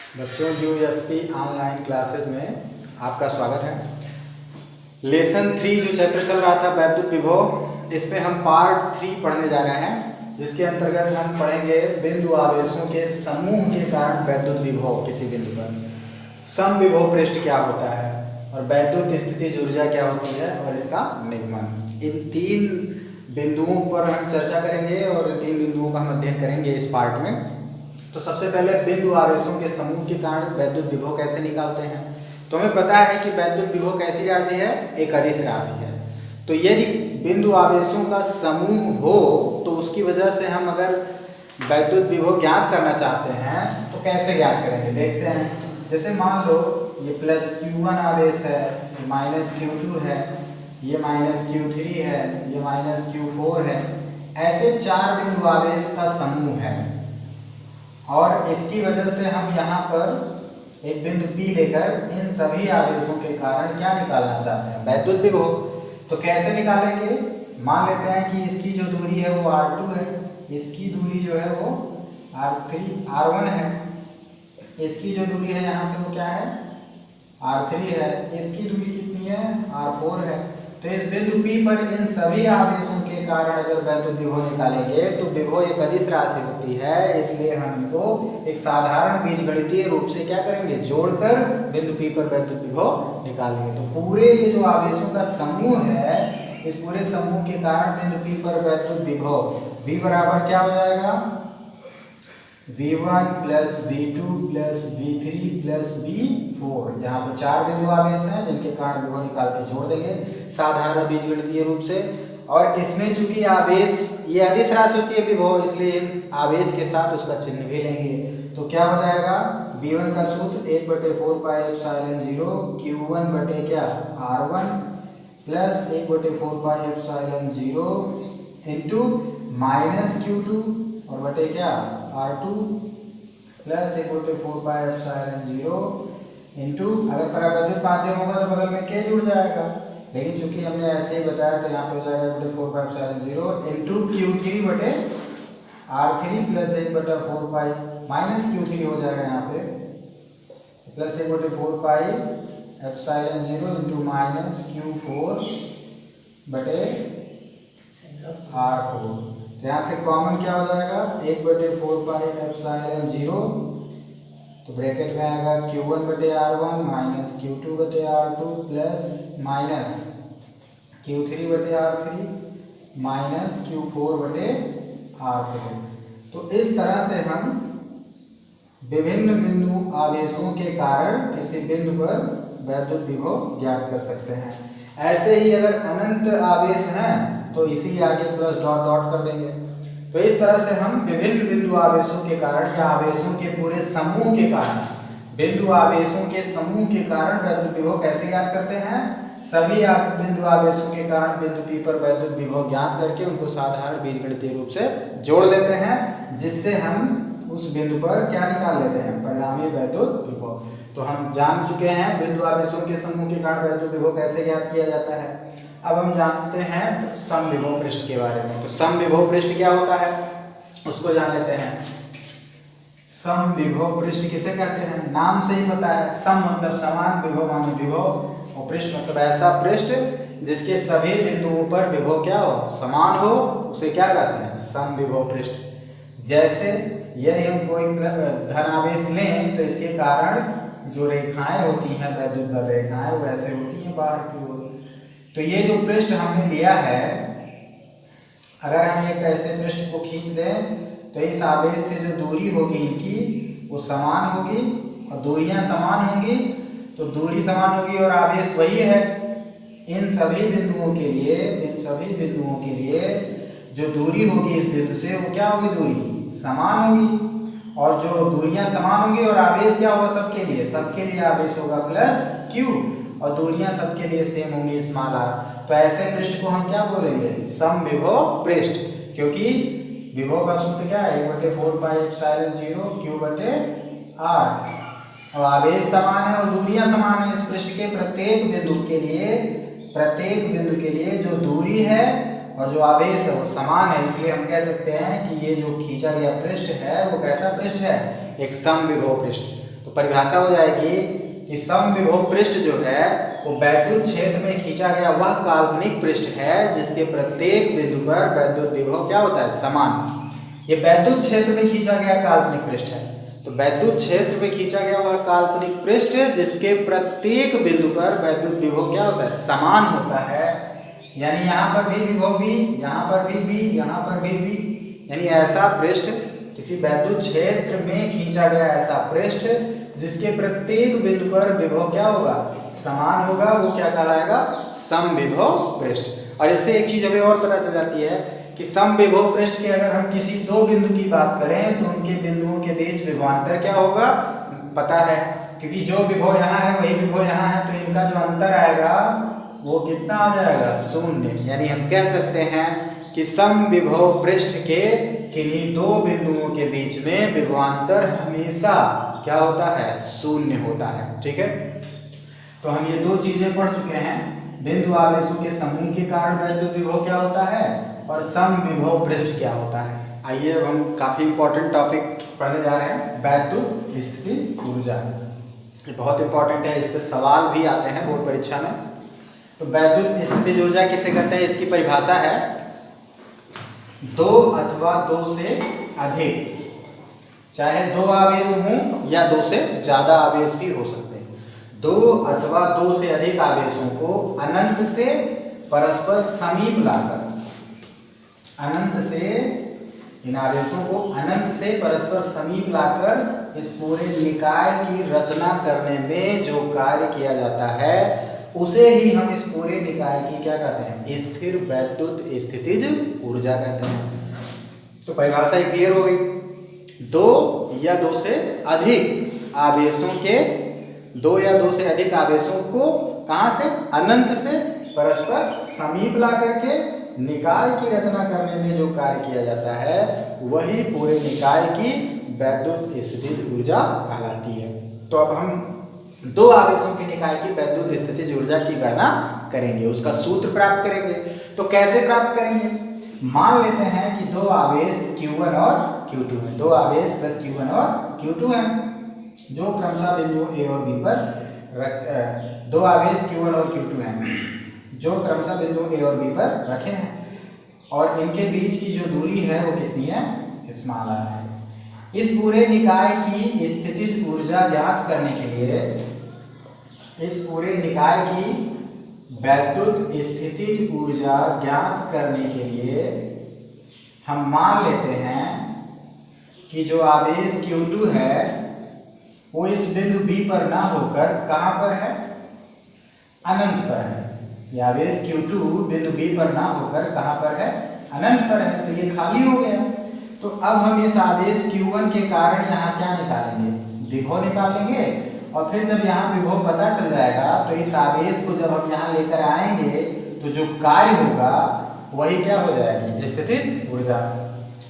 बच्चों USP online classes में आपका स्वागत है। लेसन 3 जो चैप्टर चल रहा था वैद्युत विभव, इसमें हम पार्ट 3 पढ़ने जा रहे हैं, जिसके अंतर्गत हम पढ़ेंगे बिंदु आवेशों के समूह के कारण वैद्युत विभव किसी बिंदु पर। समविभव पृष्ठ क्या होता है और वैद्युत स्थितिज ऊर्जा क्या होती है और इसका निगमन, इन 3 बिंदुओं पर हम चर्चा करेंगे और 3 बिंदुओं का हम अध्ययन करेंगे इस पार्ट में। तो सबसे पहले बिंदु आवेशों के समूह के कारण वैद्युत विभव कैसे निकालते हैं। तो हमें पता है कि वैद्युत विभव कैसी राशि है, एक अदिश राशि है। तो यदि बिंदु आवेशों का समूह हो तो उसकी वजह से हम अगर वैद्युत विभव ज्ञात करना चाहते हैं तो कैसे ज्ञात करेंगे, देखते हैं। जैसे मान लो ये प्लस Q1 आवेश है, ये माइनस Q2 है, ये माइनस Q3 है, ये माइनस Q4 है। ऐसे 4 बिंदु आवेश का समूह है और इसकी वजह से हम यहाँ पर एक बिंदु P लेकर इन सभी आवेशों के कारण क्या निकालना चाहते हैं, वैद्युत विभव। तो कैसे निकालेंगे, मान लेते हैं कि इसकी जो दूरी है वो R2 है, इसकी दूरी जो है वो R1 है, इसकी जो दूरी है यहाँ से वो क्या है R3 है, इसकी दूरी कितनी है R4 है। तो इस बिंदु P पर इन सभी आवेशों के कारण अगर वैद्युत विभव निकालेंगे तो विभव एक अदिश राशि होती है, इसलिए हम इनको एक साधारण बीजगणितीय रूप से क्या करेंगे, जोड़कर बिंदु P पर वैद्युत विभव निकालेंगे। तो पूरे ये जो आवेशों का समूह है, इस पूरे समूह के कारण बिंदु P पर वैद्युत विभव V बराबर क्या हो जाएगा, V1 plus V2 plus V3 plus V4। यहाँ पे 4 बिंदु आवेश हैं जिनके कारण विभव निकाल के जोड़ देंगे साधारण बीजगणितीय रूप से। और इसमें चूंकि आवेश ये अदिश राशि होती है विभव, इसलिए आवेश के साथ उसका चिन्ह भी लेंगे। तो क्या हो जाएगा, V1 का सूत्र 1/4 पाई एप्सिलॉन 0 Q1 बटे क्या R1 plus 1/4 pi epsilon 0 into minus Q2 और बटे क्या R2 plus 1/4 pi epsilon 0 into, अगर परावैद्युत माध्यम होगा तो बगल में K जुड़ जाएगा, लेकिन चूंकि हमने ऐसे ही बताया तो यहाँ पे हो जाएगा 1/4 पाई एप्सिलॉन 0 इंटू Q3 बटे R3 plus 1/4 pi minus Q3 हो जाएगा यहाँ पे plus 1/4 pi epsilon 0 into minus Q4 बटे R4। यहाँ से कॉमन क्या हो जाएगा 1/4 पाई एप्सिलॉन 0, तो ब्रैकेट में आएगा Q1 बटे R1 माइनस Q2 बटे R2 प्लस माइनस Q3 बटे R3 माइनस Q4 बटे R4। तो इस तरह से हम विभिन्न बिंदु आवेशों के कारण किसी बिंदु पर वैद्युत विभव ज्ञात कर सकते हैं। ऐसे ही अगर अनंत आवेश हैं तो इसी आगे प्लस डॉट डॉट कर देंगे। तो इस तरह से हम विभिन्न बिंदु आवेशों के कारण या आवेशों के पूरे समूह के कारण, बिंदु आवेशों के समूह के कारण वैद्युत विभव कैसे ज्ञात करते हैं। सभी बिंदु आवेशों के कारण बिंदु P पर वैद्युत विभव ज्ञात करके उनको साधारण बीजगणितीय रूप से जोड़ लेते हैं, जिससे हम उस बिंदु पर क्या निकाल लेते हैं, परिणामी वैद्युत विभव। तो हम जान चुके हैं बिंदु आवेशों के समूह के कारण वैद्युत विभव कैसे ज्ञात किया जाता है। अब हम जानते हैं समविभव पृष्ठ के बारे में। तो समविभव पृष्ठ क्या होता है उसको जान लेते हैं। समविभव पृष्ठ किसे कहते हैं, नाम से ही पता है, सम मतलब समान, विभव माने विभव, और पृष्ठ मतलब ऐसा पृष्ठ जिसके सभी बिंदुओं पर विभव क्या हो, समान हो, उसे क्या कहते हैं, समविभव पृष्ठ। जैसे यदि हम कोई धनावेश लें तो इसके कारण जो रेखाएं होती हैं वैद्युत बल रेखाएं वो ऐसे होती हैं बाहर की ओर। तो ये जो पृष्ठ हमने लिया है, अगर हम एक ऐसे पृष्ठ को खींच दें तो इस आवेश से जो दूरी होगी इनकी वो समान होगी और दूरियां समान होंगी, तो दूरी समान होगी और आवेश वही है। इन सभी बिंदुओं के लिए जो दूरी होगी इस बिंदु से वो क्या होगी, दूरी समान होगी, और जो दूरियां समान होंगी और आवेश क्या होगा सबके लिए आवेश होगा प्लस Q, और दूरियां सबके लिए सेम होंगी स्मॉल r। तो ऐसे पृष्ठ को हम क्या बोलेंगे, समविभव पृष्ठ, क्योंकि विभव का सूत्र क्या है 1/4 पाई एप्सिलॉन 0 Q बटे R, और आवेश समान है और दूरियां समान है। इस पृष्ठ के प्रत्येक बिंदु के लिए जो दूरी है और जो आवेश है वो समान है, इसलिए हम कह सकते हैं कि ये जो खींचा गया पृष्ठ है वो कैसा पृष्ठ है, एक समविभव पृष्ठ। तो परिभाषा हो जाएगी कि समविभव पृष्ठ जो है वो वैद्युत क्षेत्र में खींचा गया वह काल्पनिक पृष्ठ है जिसके प्रत्येक बिंदु पर वैद्युत विभव क्या होता है, समान। ये वैद्युत क्षेत्र में खींचा गया काल्पनिक पृष्ठ है। तो वैद्युत क्षेत्र में खींचा गया वह काल्पनिक पृष्ठ जिसके प्रत्येक बिंदु पर वैद्युत विभव क्या होता है, समान होता है। यानी यहाँ पर भी विभव भी, यहाँ पर भी v, यहाँ पर भी v, यानी ऐसा पृष्ठ, किसी वैद्युत क्षेत्र में खींचा गया ऐसा पृष्ठ जिसके प्रत्येक बिंदु पर विभव क्या होगा, समान होगा, वो क्या कहलाएगा, समविभव पृष्ठ। और इससे एक चीज हमें और पता चल जाती है कि समविभव पृष्ठ के अगर हम किसी दो बिंदु की बात करें तो उनके बिंदुओं के बीच विभवांतर क्या होगा, पता है, क्योंकि जो विभव यहाँ है वही विभव यहाँ है, तो इनका जो अंतर आएगा वो कितना आ जाएगा, शून्य। यानी हम कह सकते हैं कि समविभव पृष्ठ के किन्हीं दो बिंदुओं के बीच में विभवांतर हमेशा क्या होता है, शून्य होता है। ठीक है, तो हम ये दो चीजें पढ़ चुके हैं, बिंदु आवेशों के समूह के कारण वैद्युत विभव क्या होता है और समविभव पृष्ठ क्या होता है। आइए अब हम काफी इंपॉर्टेंट टॉपिक पढ़ने जा रहे हैं, वैद्युत स्थितिज ऊर्जा। ये बहुत इंपॉर्टेंट है, इस पर सवाल भी आते हैं बोर्ड परीक्षा में। तो वैद्युत स्थितिज ऊर्जा किसे कहते हैं, इसकी परिभाषा है दो अथवा दो से अधिक, चाहे दो आवेश हों या दो से ज्यादा आवेश भी हो सकते हैं, दो अथवा दो से अधिक आवेशों को अनंत से परस्पर समीप लाकर, अनंत से इन आवेशों को अनंत से परस्पर समीप लाकर इस पूरे निकाय की रचना करने में जो कार्य किया जाता है उसे ही हम इस पूरे निकाय की क्या कहते हैं, स्थिर वैद्युत स्थितिज ऊर्जा कहते हैं। तो परिभाषा क्लियर हो गई, दो या दो से अधिक आवेशों के, दो या दो से अधिक आवेशों को कहां से, अनंत से परस्पर समीप ला करके निकाय की रचना करने में जो कार्य किया जाता है वही पूरे निकाय की वैद्युत स्थितिज ऊर्जा कहलाती है। तो अब हम दो आवेशों के निकाय की वैद्युत स्थितिज ऊर्जा की गणना करेंगे, उसका सूत्र प्राप्त करेंगे। तो कैसे प्राप्त करेंगे, मान लेते हैं कि दो आवेश Q1 और Q2 है, दो आवेश प्लस Q1 और Q2 है, जो क्रमशः बिंदु A और B पर दो आवेश Q1 और Q2 हैं जो क्रमशः बिंदु A और B पर रखे हैं, और इनके बीच की जो दूरी है वो कितनी है, स्मॉल r है। इस पूरे निकाय की स्थितिज ऊर्जा ज्ञात करने के लिए, इस पूरे निकाय की वैद्युत स्थितिज ऊर्जा ज्ञात करने के लिए हम मान लेते हैं कि जो आवेश Q2 है वो इस बिंदु B पर ना होकर कहां पर है, अनंत पर है। ये आवेश Q2 बिंदु B पर ना होकर कहां पर है, अनंत पर है, तो ये खाली हो गया। तो अब हम इस आवेश Q1 के कारण यहाँ क्या निकालेंगे, विभव निकालेंगे, और फिर जब यहाँ विभव पता चल जाएगा तो इस आवेश को जब हम यहाँ लेकर आएंगे तो जो कार्य होगा वही क्या हो जाएगी, स्थितिज ऊर्जा।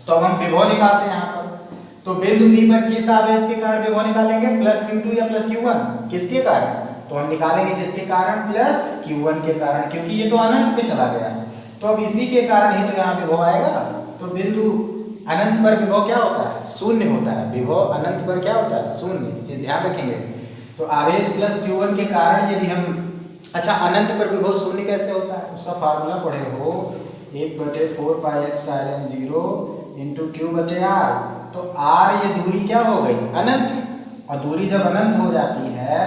तो अब हम विभव निकालते हैं यहाँ पर, तो बिंदु B पर किस आवेश के कारण विभव निकालेंगे, प्लस Q2 या प्लस Q1, किसके कारण, तो हम निकालेंगे जिसके कारण, प्लस Q1 के कारण, क्योंकि ये तो अनंत पे चला गया, तो अब इसी के कारण ही तो यहाँ विभव आएगा। तो बिंदु अनंत पर विभव क्या होता है, शून्य होता है, विभव अनंत पर क्या होता है, शून्य, ये ध्यान रखेंगे। तो आवेश प्लस Q1 के कारण यदि हम, अच्छा अनंत पर विभव शून्य कैसे होता है, उसका फार्मूला पढ़े हो, 1/4 पाई एप्सिलॉन 0 इंटू Q/R। तो R ये दूरी क्या हो गई, अनंत, और दूरी जब अनंत हो जाती है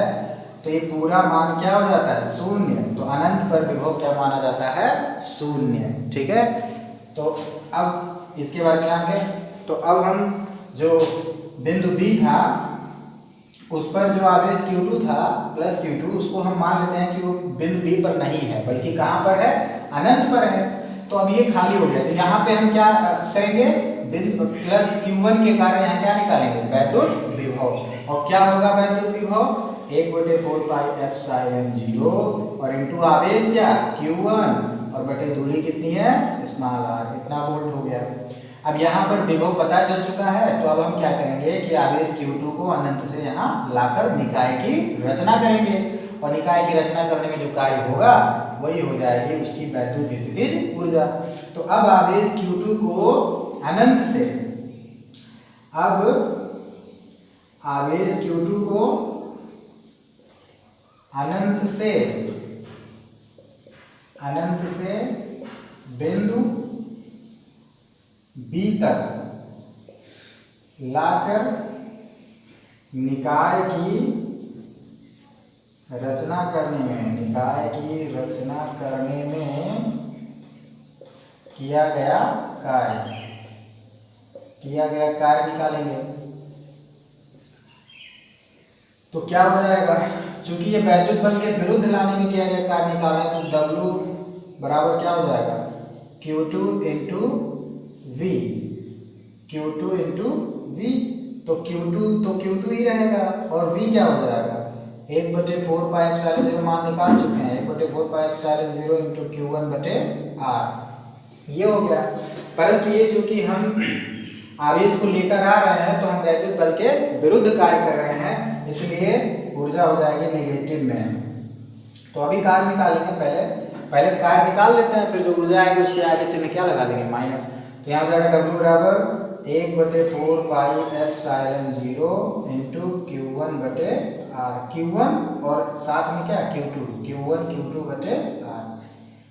तो ये पूरा मान क्या हो जाता है, शून्य। तो अनंत पर विभव क्या माना जाता है, शून्य। ठीक है, तो अब इसके बाद क्या है, तो अब हम जो बिंदु B था उस पर जो आवेश Q2 था प्लस Q2, उसको हम मान लेते हैं कि वो बिंदु B पर नहीं है बल्कि कहाँ पर है, अनंत पर है। तो अब ये खाली हो गया, तो यहाँ पे हम क्या करेंगे, बिंदु प्लस Q1 के कारण यहाँ क्या निकालेंगे, वैद्युत विभव। और क्या होगा वैद्युत विभव, 1/4 पाई एप्सिलॉन 0 और इंटू आवेश क्या, Q1, और बटे दूरी कितनी है, स्मॉल r, इतना वोल्ट हो गया। अब यहाँ पर विभव पता चल चुका है, तो अब हम क्या करेंगे कि आवेश Q2 को अनंत से यहाँ लाकर निकाय की रचना करेंगे, और निकाय की रचना करने में जो कार्य होगा वही हो जाएगी उसकी वैद्युत स्थितिज ऊर्जा। तो अब आवेश Q2 को अनंत से, अब आवेश Q2 को अनंत से बिंदु B तक लाकर निकाय की रचना करने में किया गया कार्य निकालेंगे। तो क्या हो जाएगा, चूंकि ये वैद्युत बल के विरुद्ध लाने में किया गया कार्य निकाला है, तो W बराबर क्या हो जाएगा, Q2 इंटू V। तो Q2 ही रहेगा और V क्या हो जाएगा, 1/4 पाई एप्सिलॉन 0 मान निकाल चुके हैं, 1/4 पाई एप्सिलॉन 0 इंटू Q1/R। ये हो गया। परंतु ये चूंकि हम आवेश को लेकर आ रहे हैं तो हम वैद्युत बल के विरुद्ध कार्य कर रहे हैं, इसलिए ऊर्जा हो जाएगी नेगेटिव में। तो अभी कार्य निकालेंगे, पहले कार्य निकाल लेते हैं, फिर जो ऊर्जा आएगी उसके आगे चिन्ह क्या लगा देंगे, माइनस। तो यहाँ हो जाएगा W बराबर 1/4 pi epsilon 0 into Q1/R। Q1 और साथ में क्या Q2/R।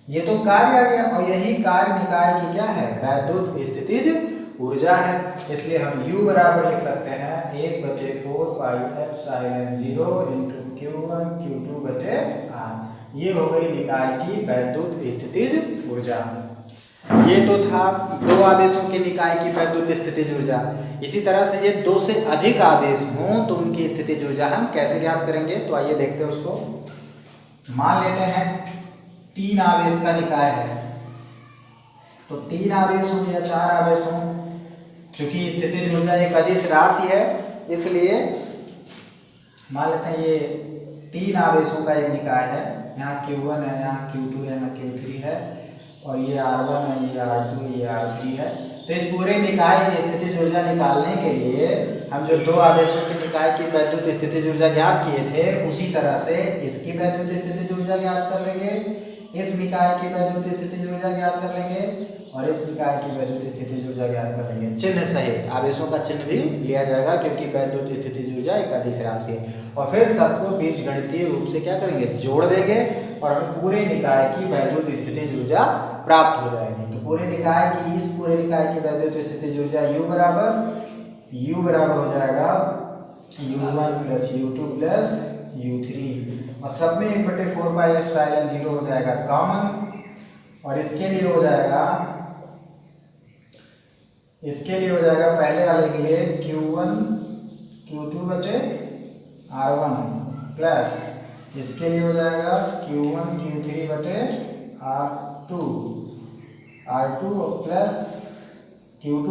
ये तो कार्य आ गया और यही कार्य निकाय की क्या है, वैद्युत स्थितिज ऊर्जा है। इसलिए हम U बराबर लिख सकते हैं 1/4 pi epsilon 0 into Q1 Q2/R। ये हो गई निकाय की वैद्युत स्थितिज ऊर्जा। ये तो था दो आवेशों के निकाय की वैद्युत स्थितिज ऊर्जा। इसी तरह से ये दो से अधिक आवेश हों तो उनकी स्थितिज ऊर्जा हम कैसे ज्ञात करेंगे, तो आइए देखते हैं उसको। मान लेते हैं 3 आवेश का निकाय है, तो 3 आवेश हों या 4 आवेश हों, चूंकि स्थितिज ऊर्जा एक अदिश राशि है, इसलिए मान लेते हैं ये 3 आवेशों का एक निकाय है। यहाँ Q1 है, यहाँ Q2 है, यहाँ Q3 है, और ये R1 है, ये R2, ये R3 है। तो इस पूरे निकाय की स्थितिज ऊर्जा निकालने के लिए हम जो 2 आवेशों के निकाय की वैद्युत स्थितिज ऊर्जा ज्ञात किए थे, उसी तरह से इसकी वैद्युत स्थितिज ऊर्जा ज्ञात कर लेंगे, इस निकाय की वैद्युत स्थितिज ऊर्जा ज्ञात कर लेंगे और इस निकाय की वैद्युत स्थितिज ऊर्जा ज्ञात कर लेंगे। चिन्ह सहित आवेशों का चिन्ह भी लिया जाएगा, क्योंकि वैद्युत स्थितिज ऊर्जा एक अदिश राशि है। और फिर सबको बीजगणितीय रूप से क्या करेंगे, जोड़ देंगे और हमें पूरे निकाय की वैद्युत स्थितिज ऊर्जा प्राप्त हो जाएगी। तो पूरे निकाय की वैद्युत स्थितिज ऊर्जा U बराबर हो जाएगा U1 + U2 + U3, और सब में 1/4 पाई एप्सिलॉन 0 हो जाएगा कॉमन। और इसके लिए हो जाएगा पहले वाले के लिए Q1 Q2/R1 प्लस इसके लिए हो जाएगा Q1 Q3/R2 प्लस Q2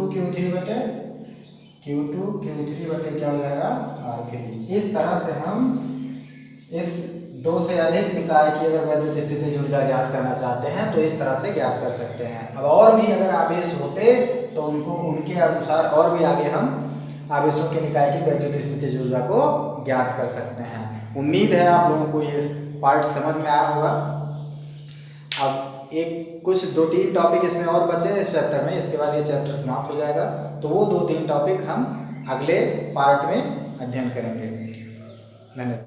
Q3/क्या हो जाएगा R3। इस तरह से हम इस 2 से अधिक निकाय की अगर वैद्युत स्थितिज ऊर्जा ज्ञात करना चाहते हैं तो इस तरह से ज्ञात कर सकते हैं। अब और भी अगर आवेश होते तो उनके अनुसार और भी आगे हम आवेशों के निकाय की वैद्युत स्थितिज ऊर्जा को ज्ञात कर सकते हैं। उम्मीद है आप लोगों को ये पार्ट समझ में आया होगा। अब कुछ 2-3 टॉपिक इसमें और बचे इस चैप्टर में, इसके बाद ये चैप्टर समाप्त हो जाएगा। तो वो 2-3 टॉपिक हम अगले पार्ट में अध्ययन करेंगे। धन्यवाद।